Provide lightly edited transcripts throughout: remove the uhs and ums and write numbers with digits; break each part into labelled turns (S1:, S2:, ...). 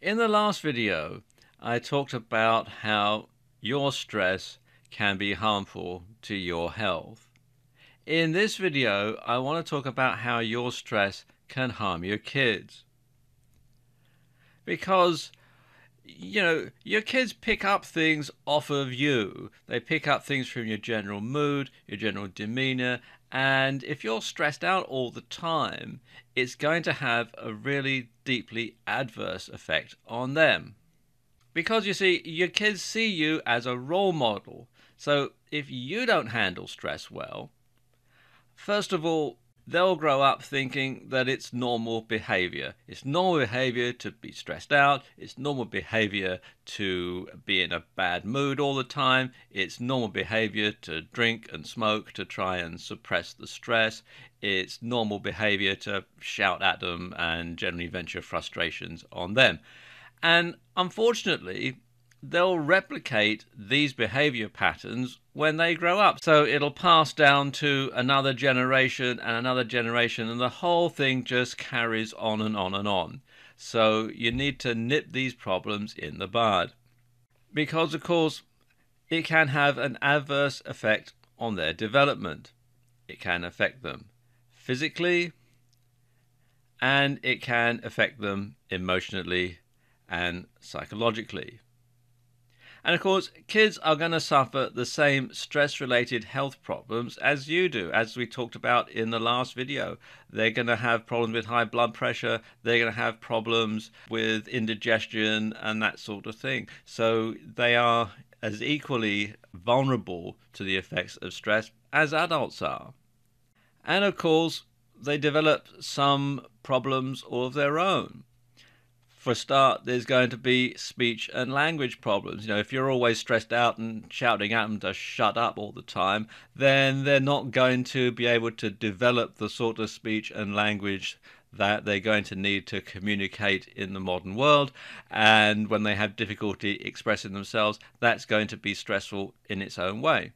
S1: In the last video, I talked about how your stress can be harmful to your health. In this video, I want to talk about how your stress can harm your kids. Because, your kids pick up things off of you. They pick up things from your general mood, your general demeanor, and if you're stressed out all the time, it's going to have a really deeply adverse effect on them. Because you see, your kids see you as a role model. So if you don't handle stress well, first of all, they'll grow up thinking that it's normal behavior. It's normal behavior to be stressed out. It's normal behavior to be in a bad mood all the time. It's normal behavior to drink and smoke to try and suppress the stress. It's normal behavior to shout at them and generally vent your frustrations on them. And unfortunately, they'll replicate these behavior patterns when they grow up. So it'll pass down to another generation and another generation, and the whole thing just carries on and on and on. So you need to nip these problems in the bud. Because, of course, it can have an adverse effect on their development. It can affect them physically, and it can affect them emotionally and psychologically. And of course, kids are going to suffer the same stress-related health problems as you do, as we talked about in the last video. They're going to have problems with high blood pressure, they're going to have problems with indigestion and that sort of thing. So they are as equally vulnerable to the effects of stress as adults are. And of course, they develop some problems of their own. For a start, there's going to be speech and language problems. If you're always stressed out and shouting at them to shut up all the time, then they're not going to be able to develop the sort of speech and language that they're going to need to communicate in the modern world. And when they have difficulty expressing themselves, that's going to be stressful in its own way.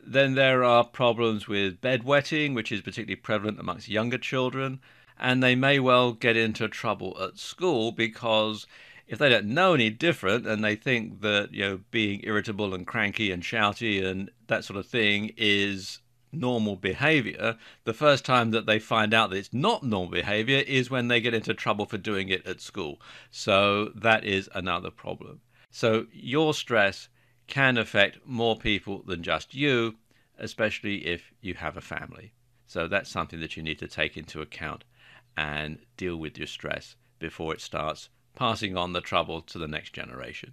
S1: Then there are problems with bedwetting, which is particularly prevalent amongst younger children. And they may well get into trouble at school because if they don't know any different and they think that being irritable and cranky and shouty and that sort of thing is normal behavior, the first time that they find out that it's not normal behavior is when they get into trouble for doing it at school. So that is another problem. So your stress can affect more people than just you, especially if you have a family. So that's something that you need to take into account and deal with your stress before it starts passing on the trouble to the next generation.